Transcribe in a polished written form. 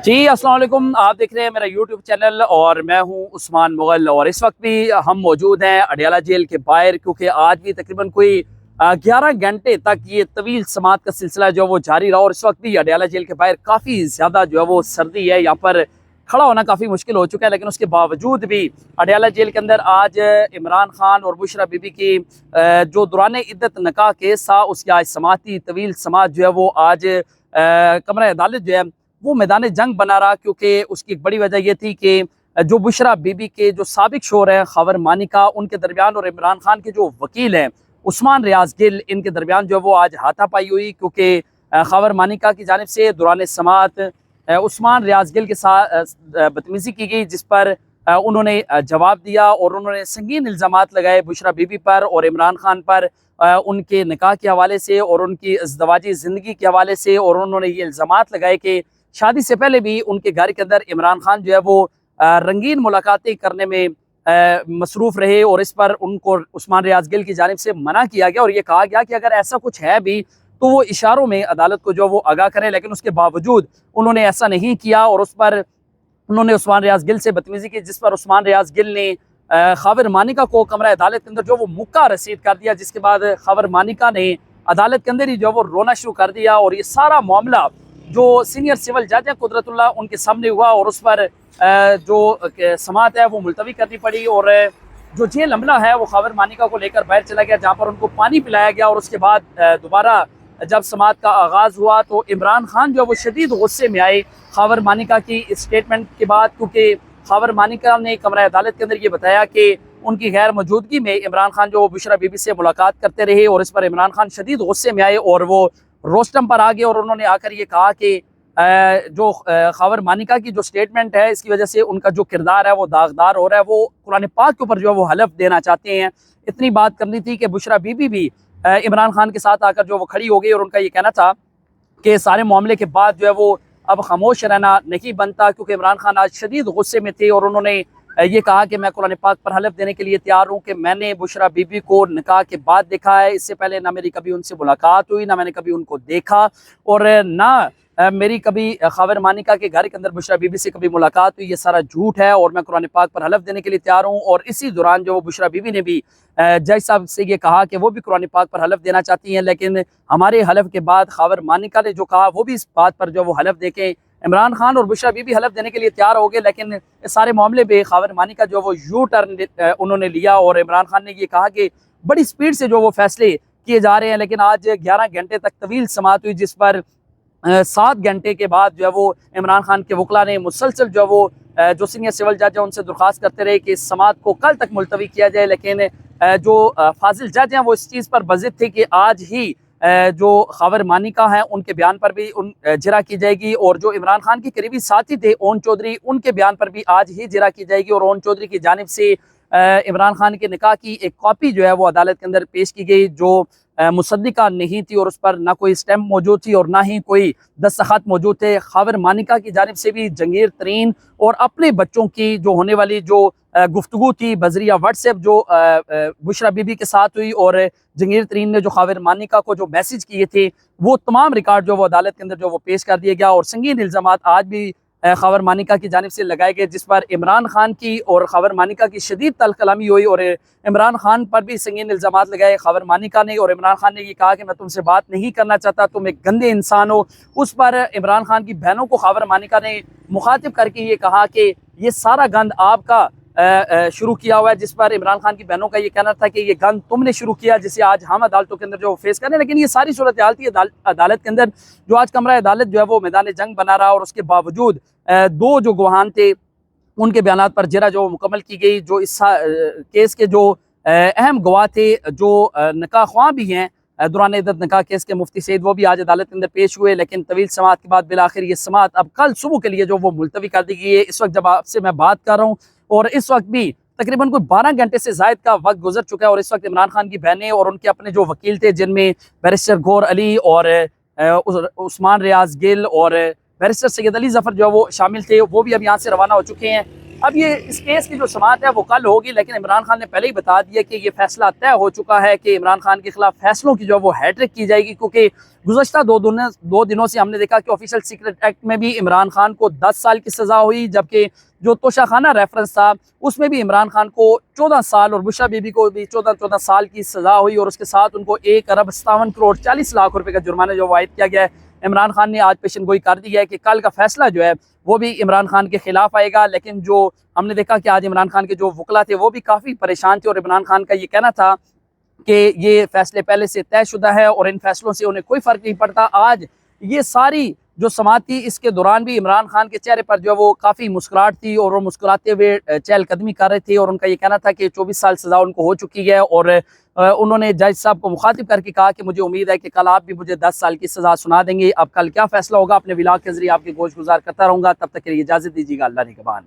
जी अस्सलाम वालेकुम। आप देख रहे हैं मेरा यूट्यूब चैनल और मैं हूं उस्मान मुगल। और इस वक्त भी हम मौजूद हैं अडयाला जेल के बाहर, क्योंकि आज भी तकरीबन कोई 11 घंटे तक ये तवील समात का सिलसिला जो है वो जारी रहा। और इस वक्त भी अडयाला जेल के बाहर काफ़ी ज़्यादा जो है वो सर्दी है, यहाँ पर खड़ा होना काफ़ी मुश्किल हो चुका है। लेकिन उसके बावजूद भी अडयाला जेल के अंदर आज इमरान खान और बुशरा बीबी की जो दौरान इद्दत निकाह केस था उसकी आज समाती तवील समात जो है वो आज कमरा अदालत जो है वो मैदान जंग बना रहा, क्योंकि उसकी एक बड़ी वजह यह थी कि जो बुशरा बीबी के जो साबिक शोहर हैं खबर मानिका, उनके दरमियान और इमरान खान के जो वकील हैं उस्मान रियाज गिल, इनके दरमियान जो है वो आज हाथापाई हुई। क्योंकि खबर मानिका की जानिब से दौरान समात उस्मान रियाज गिल के साथ बदतमीज़ी की गई, जिस पर उन्होंने जवाब दिया और उन्होंने संगीन इल्ज़ामात लगाए बुशरा बीबी पर और इमरान खान पर, उनके निकाह के हवाले से और उनकी अज़दवाजी ज़िंदगी के हवाले से। और उन्होंने ये इल्ज़ामात लगाए कि शादी से पहले भी उनके घर के अंदर इमरान खान जो है वो रंगीन मुलाकातें करने में मसरूफ़ रहे, और इस पर उनको उस्मान रियाज गिल की जानिब से मना किया गया और ये कहा गया कि अगर ऐसा कुछ है भी तो वो इशारों में अदालत को जो वो आगाह करें। लेकिन उसके बावजूद उन्होंने ऐसा नहीं किया और उस पर उन्होंने उस्मान रियाज गिल से बदतमीज़ी की, जिस पर उस्मान रियाज गिल ने खबर मानिका को कमरा अदालत के अंदर जो वो मुक्का रसीद कर दिया, जिसके बाद खबर मानिका ने अदालत के अंदर ही जो वो रोना शुरू कर दिया। और ये सारा मामला जो सीनियर सिविल जज है कुदरतुल्लाह उनके सामने हुआ और उस पर जो समात है वो मुलतवी करनी पड़ी। और जो जेल अमला है वो खबर मानिका को लेकर बाहर चला गया, जहाँ पर उनको पानी पिलाया गया। और उसके बाद दोबारा जब समात का आगाज़ हुआ तो इमरान खान जो है वो शदीद गुस्से में आए खबर मानिका की स्टेटमेंट के बाद, क्योंकि खबर मानिका ने कमरा अदालत के अंदर ये बताया कि उनकी गैर मौजूदगी में इमरान खान जो वो बुशरा बीबी से मुलाकात करते रहे। और इस पर इमरान खान शदीद गुस्से में आए और वो रोस्टम पर आ गए और उन्होंने आकर ये कहा कि जो खबर मानिका की जो स्टेटमेंट है इसकी वजह से उनका जो किरदार है वो दागदार हो रहा है, वो कुरान पाक के ऊपर जो है वो हलफ देना चाहते हैं। इतनी बात करनी थी कि बुशरा बीबी भी इमरान खान के साथ आकर जो वो खड़ी हो गई और उनका ये कहना था कि सारे मामले के बाद जो है वो अब खामोश रहना नहीं बनता, क्योंकि इमरान खान आज शदीद गुस्से में थे। और उन्होंने ये कहा कि मैं कुरान पाक पर हलफ देने के लिए तैयार हूँ कि मैंने बुशरा बीबी को निकाह के बाद देखा है, इससे पहले ना मेरी कभी उनसे मुलाकात हुई, ना मैंने कभी उनको देखा, और ना मेरी कभी खबर मानिका के घर के अंदर बुशरा बीबी से कभी मुलाकात हुई। ये सारा झूठ है और मैं कुरान पाक पर हलफ देने के लिए तैयार हूँ। और इसी दौरान जो वो बुशरा बीबी ने भी जज साहब से ये कहा कि वो भी कुरान पाक पर हलफ देना चाहती हैं, लेकिन हमारे हलफ के बाद खबर मानिका ने जो कहा वो भी इस बात पर जो वो हलफ दे के इमरान खान और बुशरा बीबी हलफ देने के लिए तैयार हो गए। लेकिन इस सारे मामले पे खबर मानिका जो वो यू टर्न उन्होंने लिया और इमरान खान ने ये कहा कि बड़ी स्पीड से जो वो फैसले किए जा रहे हैं। लेकिन आज 11 घंटे तक तवील समात हुई, जिस पर 7 घंटे के बाद जो है वो इमरान खान के वकला ने मुसलसल जो है वो जो सीनियर सिविल जज है उनसे दरख्वास्त करते रहे कि इस समात को कल तक मुलतवी किया जाए। लेकिन जो फाजिल जज हैं वो इस चीज़ पर बज़िद थे कि आज ही जो खबर मानिका हैं उनके बयान पर भी जिरा की जाएगी, और जो इमरान खान के करीबी साथी थे ओन चौधरी, उनके बयान पर भी आज ही जिरा की जाएगी। और ओन चौधरी की जानिब से इमरान खान के निकाह की एक कॉपी जो है वो अदालत के अंदर पेश की गई, जो मुसद्दिका नहीं थी और उस पर ना कोई स्टैम्प मौजूद थी और ना ही कोई दस्तखत मौजूद थे। खबर मानिका की जानिब से भी जंगीर तरीन और अपने बच्चों की जो होने वाली जो गुफ्तगू थी बजरिया व्हाट्सएप जो बुशरा बीबी के साथ हुई, और जंगीर तरीन ने जो खबर मानिका को जो मैसेज किए थे वो तमाम रिकॉर्ड जो वो अदालत के अंदर जो वो पेश कर दिया गया। और संगीन इल्ज़ामात आज भी खबर मानिका की जानिब से लगाए गए, जिस पर इमरान खान की और खबर मानिका की शदीद तल्ख कलामी हुई और इमरान खान पर भी संगीन इल्ज़ामात लगाए खबर मानिका ने। और इमरान खान ने ये कहा कि मैं तुमसे बात नहीं करना चाहता, तुम एक गंदे इंसान हो। उस पर इमरान खान की बहनों को खबर मानिका ने मुखातिब करके ये कहा कि ये सारा गंद आपका शुरू किया हुआ है, जिस पर इमरान खान की बहनों का ये कहना था कि ये गंद तुमने शुरू किया, जिसे आज हम अदालतों के अंदर जो फेस कर रहे हैं। लेकिन ये सारी सूरत हाल थी अदालत के अंदर, जो आज कमरा अदालत जो है वो मैदान जंग बना रहा। और उसके बावजूद 2 जो गवाहान थे उनके बयान पर जिरा जो मुकम्मल की गई। जो इस केस के जो अहम गवाह थे, जो निकाह ख्वाह भी हैं दौरान इद्दत निकाह केस के मुफ्ती सईद, वो भी आज अदालत के अंदर पेश हुए। लेकिन तवील समात के बाद बिलाखिर ये समात अब कल सुबह के लिए जो वो मुलतवी कर दी गई है। इस वक्त जब आपसे मैं बात कर रहा हूँ और इस वक्त भी तकरीबन कोई 12 घंटे से ज़ायद का वक्त गुजर चुका है, और इस वक्त इमरान खान की बहनें और उनके अपने जो वकील थे, जिनमें बैरिस्टर गौर अली और उस्मान रियाज गिल और बैरिस्टर सैयद अली जफर जो वो शामिल थे, वो भी अब यहाँ से रवाना हो चुके हैं। اب یہ اس کیس کی جو سماعت ہے وہ کل ہوگی، لیکن عمران خان نے پہلے ہی بتا دیا کہ یہ فیصلہ طے ہو چکا ہے کہ عمران خان کے خلاف فیصلوں کی جو وہ ہیٹرک کی جائے گی، کیونکہ گزشتہ دو دنوں سے ہم نے دیکھا کہ آفیشل سیکرٹ ایکٹ میں بھی عمران خان کو 10 سال کی سزا ہوئی، جبکہ جو توشہ خانہ ریفرنس تھا اس میں بھی عمران خان کو 14 سال اور بشرا بی بی کو بھی 14 سال کی سزا ہوئی، اور اس کے ساتھ ان کو 1,57,40,00,000 روپے کا جرمانہ جو عائد کیا گیا ہے۔ عمران خان نے آج پیشن گوئی کر دی ہے کہ کل کا فیصلہ جو ہے وہ بھی عمران خان کے خلاف آئے گا، لیکن جو ہم نے دیکھا کہ آج عمران خان کے جو وکلا تھے وہ بھی کافی پریشان تھے، اور عمران خان کا یہ کہنا تھا کہ یہ فیصلے پہلے سے طے شدہ ہے اور ان فیصلوں سے انہیں کوئی فرق نہیں پڑتا۔ آج یہ ساری جو سماعت تھی اس کے دوران بھی عمران خان کے چہرے پر جو ہے وہ کافی مسکراہٹ تھی، اور وہ مسکراتے ہوئے چہل قدمی کر رہے تھے، اور ان کا یہ کہنا تھا کہ 24 سال سزا ان کو ہو چکی ہے، اور انہوں نے جج صاحب کو مخاطب کر کے کہا کہ مجھے امید ہے کہ کل آپ بھی مجھے 10 سال کی سزا سنا دیں گے۔ اب کل کیا فیصلہ ہوگا اپنے ولاگ کے ذریعے آپ کے گوش گزار کرتا رہوں گا، تب تک کے لیے اجازت دیجیے گا، اللہ نگہبان۔